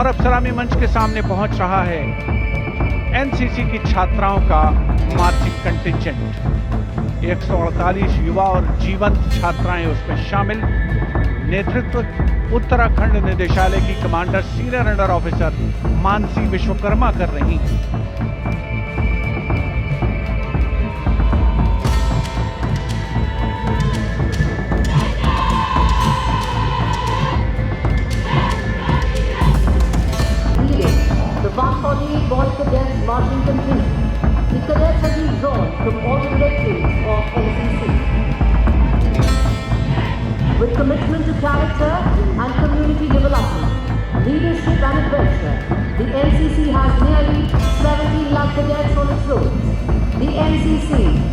और अब सलामी मंच के सामने पहुंच रहा है एनसीसी की छात्राओं का मार्चिंग कंटिंजेंट। 148 युवा और जीवंत छात्राएं उसमें शामिल। नेतृत्व उत्तराखंड निदेशालय की commander senior under officer Mansi Vishwakarma कर रही हैं। The 148 Boy Cadets Marching Contingent. The cadets have been drawn from all the directorates of NCC. With commitment to character and community development, leadership and adventure, the NCC has nearly 17 lakh cadets on its rolls. The NCC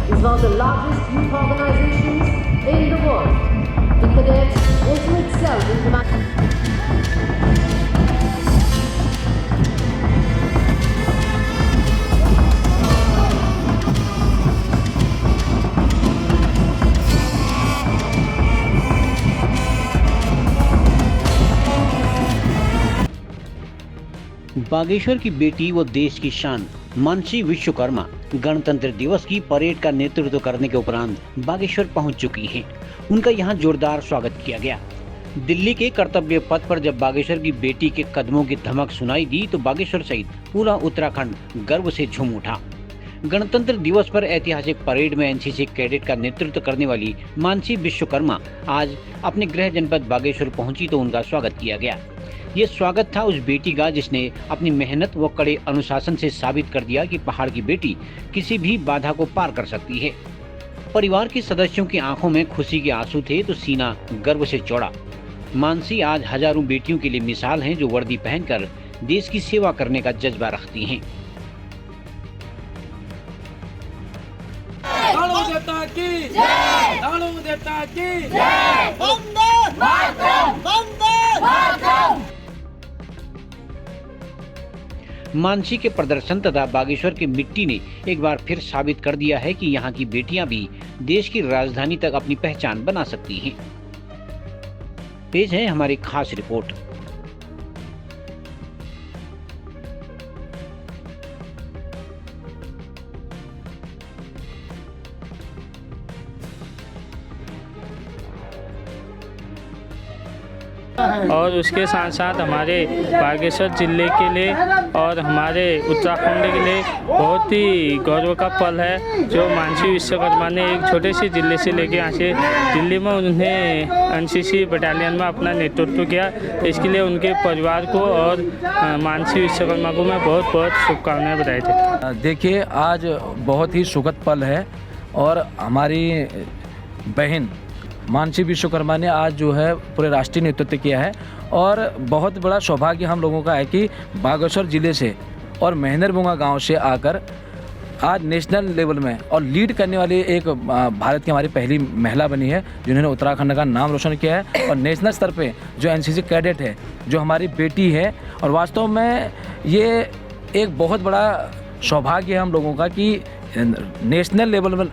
is one of the largest youth organizations in the world. The cadets also excel in command. Bageshwar की बेटी व देश की शान मानसी विश्वकर्मा गणतंत्र दिवस की parade का नेतृत्व करने के उपरांत बागेश्वर पहुंच चुकी हैं। उनका यहां जोरदार स्वागत किया गया। दिल्ली के कर्तव्य पथ पर जब बागेश्वर की बेटी के कदमों की धमक सुनाई दी तो बागेश्वर सहित पूरा उत्तराखंड गर्व से झूम उठा। गणतंत्र दिवस पर ऐतिहासिक परेड में एनसीसी कैडेट का नेतृत्व करने वाली मानसी विश्वकर्मा आज अपने गृह जनपद बागेश्वर पहुंची तो उनका स्वागत किया गया। ये स्वागत था उस बेटी का जिसने अपनी मेहनत व कड़े अनुशासन से साबित कर दिया कि पहाड़ की बेटी किसी भी बाधा को पार कर सकती है। परिवार के सदस्यों की आंखों में खुशी के आंसू थे तो सीना गर्व से चौड़ा। मानसी आज हजारों बेटियों के लिए मिसाल हैं जो वर्दी पहनकर देश की सेवा करने का जज्बा रखती हैं। मानसी के प्रदर्शन तथा बागेश्वर की मिट्टी ने एक बार फिर साबित कर दिया है कि यहाँ की बेटियां भी देश की राजधानी तक अपनी पहचान बना सकती हैं। पेश है हमारी खास रिपोर्ट। और उसके साथ साथ हमारे बागेश्वर जिले के लिए और हमारे उत्तराखंड के लिए बहुत ही गौरव का पल है जो मानसी विश्वकर्मा ने एक छोटे से जिले से लेके यहाँ से दिल्ली में उन्हें एनसीसी बटालियन में अपना नेतृत्व किया। इसके लिए उनके परिवार को और मानसी विश्वकर्मा को मैं बहुत बहुत शुभकामनाएं बधाई देता हूँ। देखिए, आज बहुत ही सुखद पल है और हमारी बहन मानसी विश्वकर्मा ने आज जो है पूरे राष्ट्रीय नेतृत्व किया है और बहुत बड़ा सौभाग्य हम लोगों का है कि बागेश्वर ज़िले से और महेंद्रबुंगा गांव से आकर आज नेशनल लेवल में और लीड करने वाली एक भारत की हमारी पहली महिला बनी है जिन्होंने उत्तराखंड का नाम रोशन किया है और नेशनल स्तर पे जो एनसीसी कैडेट है जो हमारी बेटी है। और वास्तव में ये एक बहुत बड़ा सौभाग्य है हम लोगों का कि नेशनल लेवल में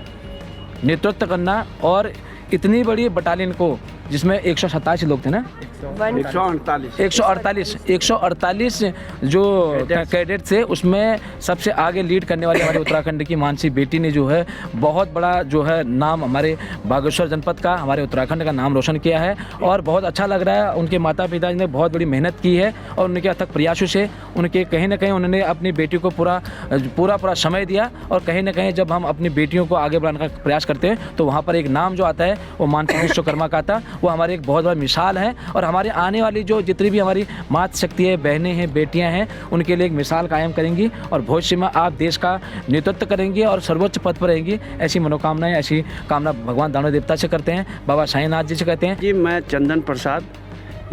नेतृत्व करना और इतनी बड़ी बटालियन को जिसमें 127 लोग थे ना 148 जो कैडेट थे उसमें सबसे आगे लीड करने वाली हमारे उत्तराखंड की मानसी बेटी ने जो है बहुत बड़ा जो है नाम हमारे बागेश्वर जनपद का हमारे उत्तराखंड का नाम रोशन किया है। और बहुत अच्छा लग रहा है, उनके माता पिता ने बहुत बड़ी मेहनत की है और उनके अथक प्रयासों से उनके कहीं ना कहीं उन्होंने अपनी बेटी को पूरा समय दिया। और कहीं ना कहीं जब हम अपनी बेटियों को आगे बढ़ाने का प्रयास करते हैं तो वहाँ पर एक नाम जो आता है वो मानसी विश्वकर्मा का आता, वो हमारी एक बहुत बड़ा मिसाल है। और हमारे आने वाली जो जितनी भी हमारी मातृ शक्ति है, बहनें हैं, बेटियां हैं, उनके लिए एक मिसाल कायम करेंगी और भविष्य में आप देश का नेतृत्व करेंगी और सर्वोच्च पद पर रहेंगी। ऐसी मनोकामनाएं, ऐसी कामना भगवान दानव देवता से करते हैं, बाबा साईनाथ जी से कहते हैं। जी, मैं चंदन प्रसाद,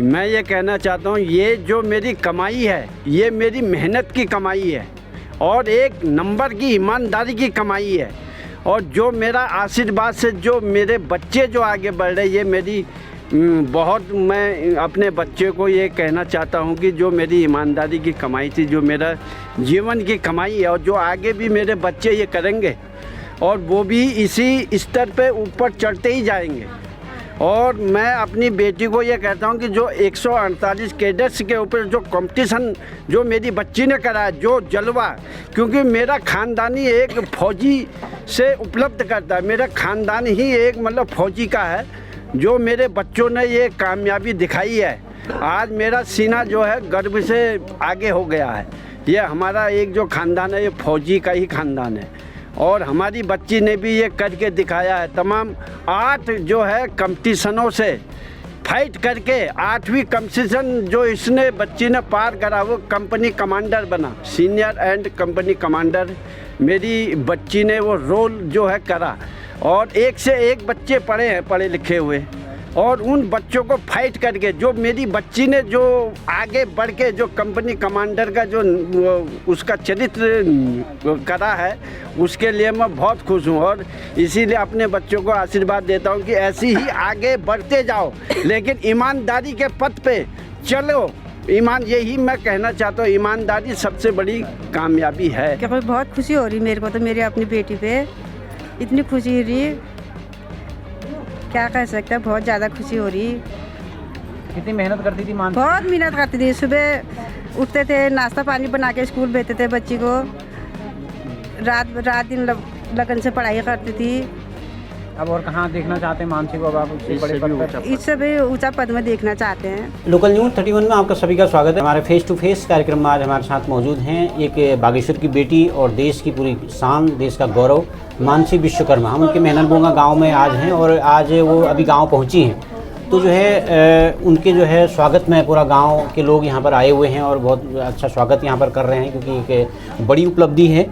मैं ये कहना चाहता हूँ ये जो मेरी कमाई है ये मेरी मेहनत की कमाई है और एक नंबर की ईमानदारी की कमाई है। और जो मेरा आशीर्वाद से जो मेरे बच्चे जो आगे बढ़ रहे, ये मेरी बहुत, मैं अपने बच्चे को ये कहना चाहता हूँ कि जो मेरी ईमानदारी की कमाई थी, जो मेरा जीवन की कमाई है और जो आगे भी मेरे बच्चे ये करेंगे और वो भी इसी स्तर पे ऊपर चढ़ते ही जाएंगे। और मैं अपनी बेटी को ये कहता हूँ कि जो 148 कैडेट्स के ऊपर जो कंपटीशन जो मेरी बच्ची ने करा, जो जलवा, क्योंकि मेरा ख़ानदानी एक फ़ौजी से उपलब्ध करता है, मेरा ख़ानदान ही एक मतलब फ़ौजी का है, जो मेरे बच्चों ने ये कामयाबी दिखाई है। आज मेरा सीना जो है गर्व से आगे हो गया है। ये हमारा एक जो ख़ानदान है ये फ़ौजी का ही ख़ानदान है और हमारी बच्ची ने भी ये करके दिखाया है। तमाम 8 जो है कंपटीशनों से फाइट करके 8वीं कंपटीशन जो इसने बच्ची ने पार करा वो कंपनी कमांडर बना, सीनियर एंड कंपनी कमांडर मेरी बच्ची ने वो रोल जो है करा। और एक से एक बच्चे पढ़े हैं, पढ़े लिखे हुए, और उन बच्चों को फाइट करके जो मेरी बच्ची ने जो आगे बढ़ के जो कंपनी कमांडर का जो उसका चरित्र करा है उसके लिए मैं बहुत खुश हूँ। और इसीलिए अपने बच्चों को आशीर्वाद देता हूँ कि ऐसी ही आगे बढ़ते जाओ, लेकिन ईमानदारी के पथ पे चलो। यही मैं कहना चाहता हूँ, ईमानदारी सबसे बड़ी कामयाबी है। क्या बहुत खुशी हो रही मेरे को, तो मेरी अपनी बेटी पे इतनी खुशी हो रही, क्या कह सकते हैं, बहुत ज़्यादा खुशी हो रही। कितनी मेहनत करती थी मानसी? बहुत मेहनत करती थी, सुबह उठते थे, नाश्ता पानी बना के स्कूल भेजते थे बच्ची को, रात दिन लगन से पढ़ाई करती थी। अब और कहाँ देखना चाहते हैं मानसी को? अब आप उससे बड़े पद पर? इससे भी ऊंचा पद में देखना चाहते हैं। लोकल न्यूज़ 31 में आपका सभी का स्वागत है। हमारे फेस टू फेस कार्यक्रम में आज हमारे साथ मौजूद हैं एक बागेश्वर की बेटी और देश की पूरी शान, देश का गौरव, मानसी विश्वकर्मा। हम उनके मेहनरबोंगा गांव में आज हैं और आज वो अभी गांव पहुंची हैं, तो जो है उनके जो है स्वागत में पूरा गांव के लोग यहां पर आए हुए हैं और बहुत अच्छा स्वागत यहां पर कर रहे हैं, क्योंकि एक बड़ी उपलब्धि है।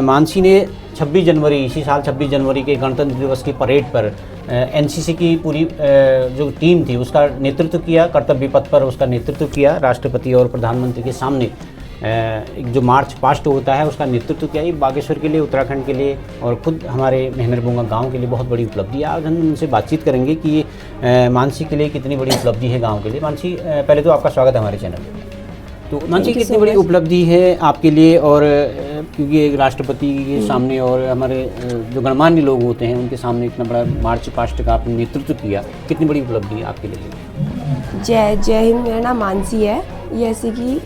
मानसी ने 26 जनवरी, इसी साल 26 जनवरी के गणतंत्र दिवस की परेड पर एनसीसी की पूरी जो टीम थी उसका नेतृत्व किया, कर्तव्य पथ पर उसका नेतृत्व किया, राष्ट्रपति और प्रधानमंत्री के सामने एक जो मार्च पास्ट होता है उसका नेतृत्व किया। ये बागेश्वर के लिए, उत्तराखंड के लिए और खुद हमारे मेहनरबोंगा गांव के लिए बहुत बड़ी उपलब्धि है। आज हम उनसे बातचीत करेंगे कि मानसी के लिए कितनी बड़ी उपलब्धि है गांव के लिए। मानसी, पहले तो आपका स्वागत है हमारे चैनल में। तो मानसी, कितनी बड़ी उपलब्धि है आपके लिए, और क्योंकि एक राष्ट्रपति के सामने और हमारे जो गणमान्य लोग होते हैं उनके सामने इतना बड़ा मार्च पास्ट का आपने नेतृत्व किया, कितनी बड़ी उपलब्धि है आपके लिए? जय हिंद। मेरा नाम मानसी है। जैसे कि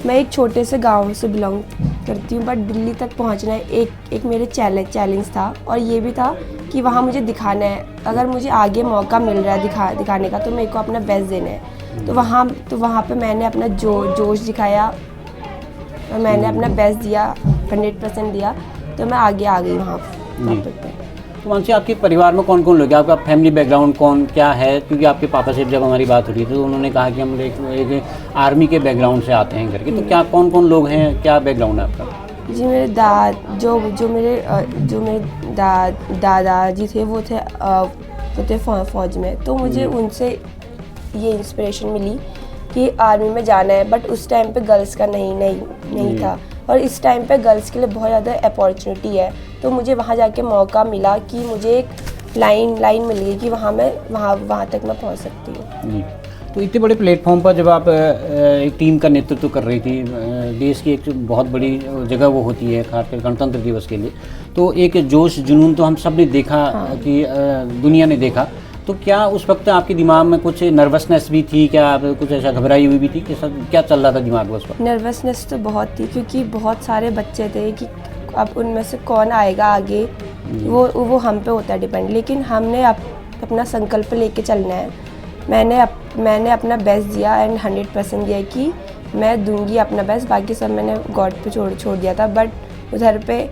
मैं एक छोटे से गांव से बिलोंग करती हूँ, बट दिल्ली तक पहुँचना एक मेरे चैलेंज था, और ये भी था कि वहाँ मुझे दिखाना है, अगर मुझे आगे मौका मिल रहा है दिखाने का तो मेरे को अपना बेस्ट देना है। तो वहाँ पे मैंने अपना जोश दिखाया और मैंने अपना बेस्ट दिया, 100% दिया, तो मैं आगे आ गई वहाँ पे। तो मानसी, आपके परिवार में कौन कौन लोग हैं? आपका फैमिली बैकग्राउंड कौन क्या है? क्योंकि आपके पापा से जब हमारी बात हो रही थी तो उन्होंने कहा कि हम एक आर्मी के बैकग्राउंड से आते हैं घर के, तो क्या कौन कौन लोग हैं, क्या बैकग्राउंड है आपका? जी, मेरे दादाजी थे, वो थे फौज में, तो मुझे उनसे ये इंस्पिरेशन मिली कि आर्मी में जाना है। बट उस टाइम पे गर्ल्स का नहीं था, और इस टाइम पे गर्ल्स के लिए बहुत ज़्यादा अपॉर्चुनिटी है। तो मुझे वहाँ जाके मौका मिला कि मुझे एक लाइन मिल गई कि वहाँ तक मैं पहुँच सकती हूँ। तो इतने बड़े प्लेटफॉर्म पर जब आप एक टीम का नेतृत्व कर रही थी, देश की एक बहुत बड़ी जगह वो होती है खासकर गणतंत्र दिवस के लिए, तो एक जोश जुनून तो हम सब ने देखा, कि दुनिया ने देखा। तो क्या उस वक्त आपके दिमाग में कुछ नर्वसनेस भी थी? क्या आप कुछ ऐसा घबराई हुई भी थी कि सब क्या चल रहा था दिमाग में उस वक्त? नर्वसनेस तो बहुत थी, क्योंकि बहुत सारे बच्चे थे कि अब उनमें से कौन आएगा आगे, वो हम पे होता है डिपेंड। लेकिन हमने अपना संकल्प लेके चलना है। मैंने अपना बेस्ट दिया एंड 100% दिया कि मैं दूंगी अपना बेस्ट, बाकी सब मैंने गॉड पे छोड़ दिया था। बट उधर पे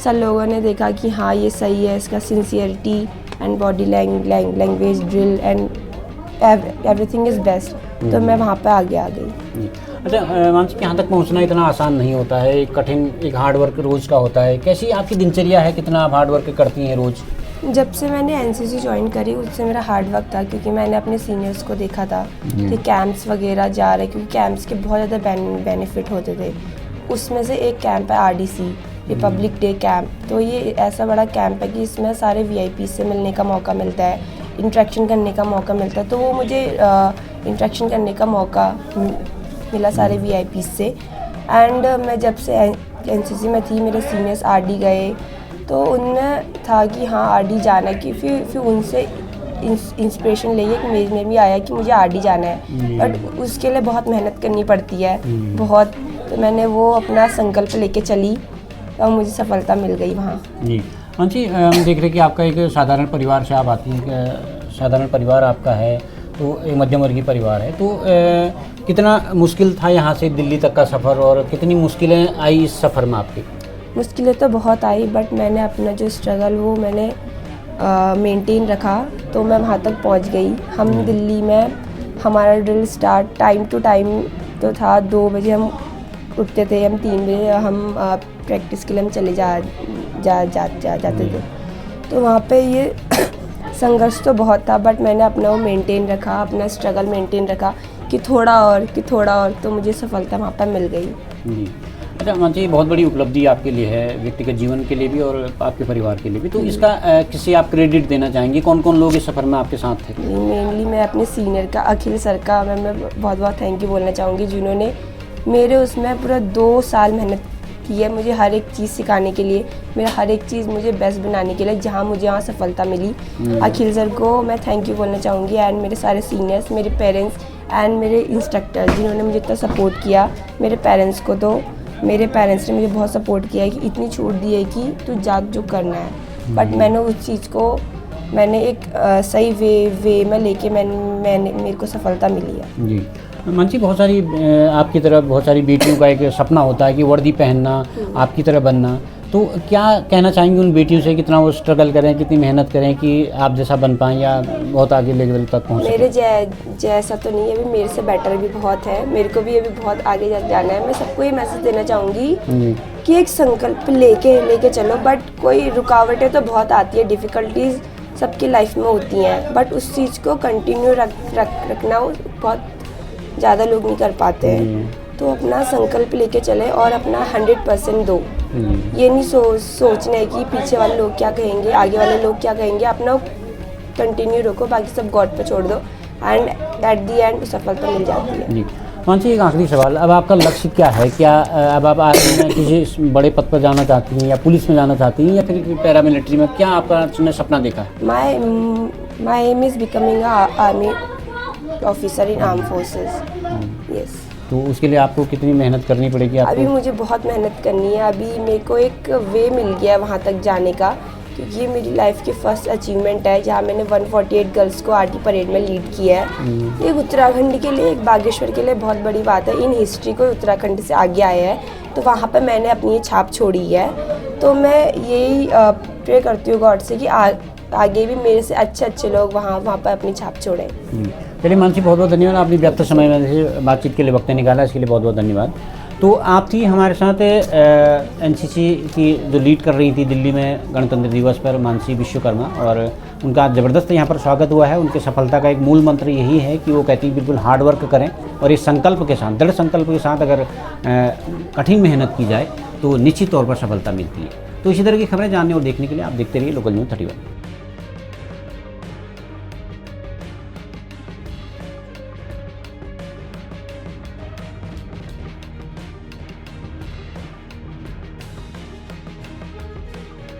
सब लोगों ने देखा कि हाँ ये सही है, इसका sincerity and body language drill and everything is best, तो मैं वहाँ पे आगे आ गई। अच्छा मानसी, यहाँ तक पहुँचना इतना आसान नहीं होता है, एक कठिन एक हार्ड वर्क रोज़ का होता है। कैसी आपकी दिनचर्या है, कितना आप हार्ड वर्क करती हैं रोज़? जब से मैंने एनसीसी ज्वाइन करी उससे मेरा हार्ड वर्क था, क्योंकि मैंने अपने सीनियर्स को देखा था कि कैंप्स वगैरह जा रहे, क्योंकि कैंप्स के बहुत ज़्यादा बेनिफिट होते थे। उसमें से एक कैंप है RDC, रिपब्लिक डे कैंप। तो ये ऐसा बड़ा कैंप है कि इसमें सारे VIP से मिलने का मौका मिलता है, इंटरेक्शन करने का मौका मिलता है। तो वो मुझे इंटरेक्शन करने का मौका मिला सारे VIP से। एंड मैं जब से एनसीसी में थी, मेरे सीनियर्स RD गए, तो उनमें था कि हाँ RD जाना, कि फिर उनसे इंस्पिरेशन लेके कि मेरे में भी आया कि मुझे आरडी जाना है, बट उसके लिए बहुत मेहनत करनी पड़ती है बहुत। तो मैंने वो अपना संकल्प लेके चली और मुझे सफलता मिल गई वहाँ। जी मानसी, हम देख रहे कि आपका एक साधारण परिवार से आप आती हैं, साधारण परिवार आपका है, तो एक मध्यम वर्गीय परिवार है, तो कितना मुश्किल था यहाँ से दिल्ली तक का सफ़र और कितनी मुश्किलें आई इस सफ़र में आपकी? मुश्किलें तो बहुत आई, बट मैंने अपना जो स्ट्रगल वो मैंने मेंटेन रखा, तो मैं वहाँ तक पहुँच गई। हम दिल्ली में हमारा drill start time to time तो था, 2 बजे हम उठते थे, हम 3 बजे हम प्रैक्टिस के लिए हम चले जाते थे। तो वहाँ पे ये संघर्ष तो बहुत था, बट मैंने अपना वो मेंटेन रखा, अपना स्ट्रगल मेंटेन रखा कि थोड़ा और, तो मुझे सफलता वहाँ पर मिल गई। जी अच्छा मानसी, बहुत बड़ी उपलब्धि आपके लिए है, व्यक्तिगत जीवन के लिए भी और आपके परिवार के लिए भी, तो इसका किसी आप क्रेडिट देना चाहेंगे? कौन कौन लोग इस सफ़र में आपके साथ थे? मेनली मैं अपने सीनियर का, अखिल सर का मैं बहुत बहुत थैंक यू बोलना चाहूँगी, जिन्होंने मेरे उसमें पूरा 2 साल मेहनत की है मुझे हर एक चीज़ सिखाने के लिए, मेरा हर एक चीज़ मुझे बेस्ट बनाने के लिए, जहाँ मुझे यहाँ सफलता मिली। अखिल सर को मैं थैंक यू बोलना चाहूँगी, एंड मेरे सारे सीनियर्स, मेरे पेरेंट्स एंड मेरे इंस्ट्रक्टर, जिन्होंने मुझे इतना सपोर्ट किया। मेरे पेरेंट्स ने मुझे बहुत सपोर्ट किया है कि इतनी छूट दी है कि तू जा जो करना है, बट मैंने उस चीज़ को एक सही वे में लेके मेरे को सफलता मिली है। जी मानसी, बहुत सारी आपकी तरह बहुत सारी बेटियों का एक सपना होता है कि वर्दी पहनना, आपकी तरह बनना, तो क्या कहना चाहेंगे उन बेटियों से? कितना वो स्ट्रगल करें, कितनी मेहनत करें कि आप जैसा बन पाएँ या बहुत आगे लेवल तक पहुँच? मेरे जैसा तो नहीं है, अभी मेरे से बेटर भी बहुत है, मेरे को भी अभी बहुत आगे जाना है। मैं सबको ये मैसेज देना चाहूँगी कि एक संकल्प लेके चलो, बट कोई रुकावटें तो बहुत आती है, डिफ़िकल्टीज़ सबकी लाइफ में होती हैं, बट उस चीज़ को कंटिन्यू रखना बहुत ज़्यादा लोग नहीं कर पाते हैं। तो अपना संकल्प लेके चले और अपना 100% दो। ये नहीं सोचना है कि पीछे वाले लोग क्या कहेंगे, आगे वाले लोग क्या कहेंगे, अपना कंटिन्यू रखो, बाकी सब गॉड पे छोड़ दो, एंड एट दी एंड सफलता मिल जाती है। जी मानसी, एक आखिरी सवाल, अब आपका लक्ष्य क्या है? क्या अब आप आर्मी में किसी बड़े पद पर जाना चाहती हैं या पुलिस में जाना चाहती हैं या फिर पैरामिलिट्री में? क्या आपने सपना देखा है? My aim is becoming army officer in arm forces. Yes. तो उसके लिए आपको कितनी मेहनत करनी पड़ेगी आपको? अभी मुझे बहुत मेहनत करनी है। अभी मेरे को एक वे मिल गया वहाँ तक जाने का, क्योंकि ये मेरी लाइफ की फर्स्ट अचीवमेंट है, जहाँ मैंने 148 गर्ल्स को आरटी परेड में लीड किया है। एक उत्तराखंड के लिए, एक बागेश्वर के लिए बहुत बड़ी बात है। इन हिस्ट्री को उत्तराखंड से आगे आया है, तो वहाँ पर मैंने अपनी छाप छोड़ी है। तो मैं यही प्रे करती हूँ गॉड से कि आगे भी मेरे से अच्छे लोग वहाँ पर अपनी छाप छोड़ें। चलिए मानसी, बहुत बहुत धन्यवाद, आपने व्यस्त समय में बातचीत के लिए वक्त निकाला, इसके लिए बहुत बहुत धन्यवाद। तो आप थी हमारे साथ एनसीसी की जो लीड कर रही थी दिल्ली में गणतंत्र दिवस पर, मानसी विश्वकर्मा, और उनका ज़बरदस्त यहाँ पर स्वागत हुआ है। उनके सफलता का एक मूल मंत्र यही है कि वो कहती है बिल्कुल हार्ड वर्क करें और इस संकल्प के साथ, दृढ़ संकल्प के साथ अगर कठिन मेहनत की जाए तो निश्चित तौर पर सफलता मिलती है। तो इसी तरह की खबरें जानने और देखने के लिए आप देखते रहिए लोकल न्यूज़ 31।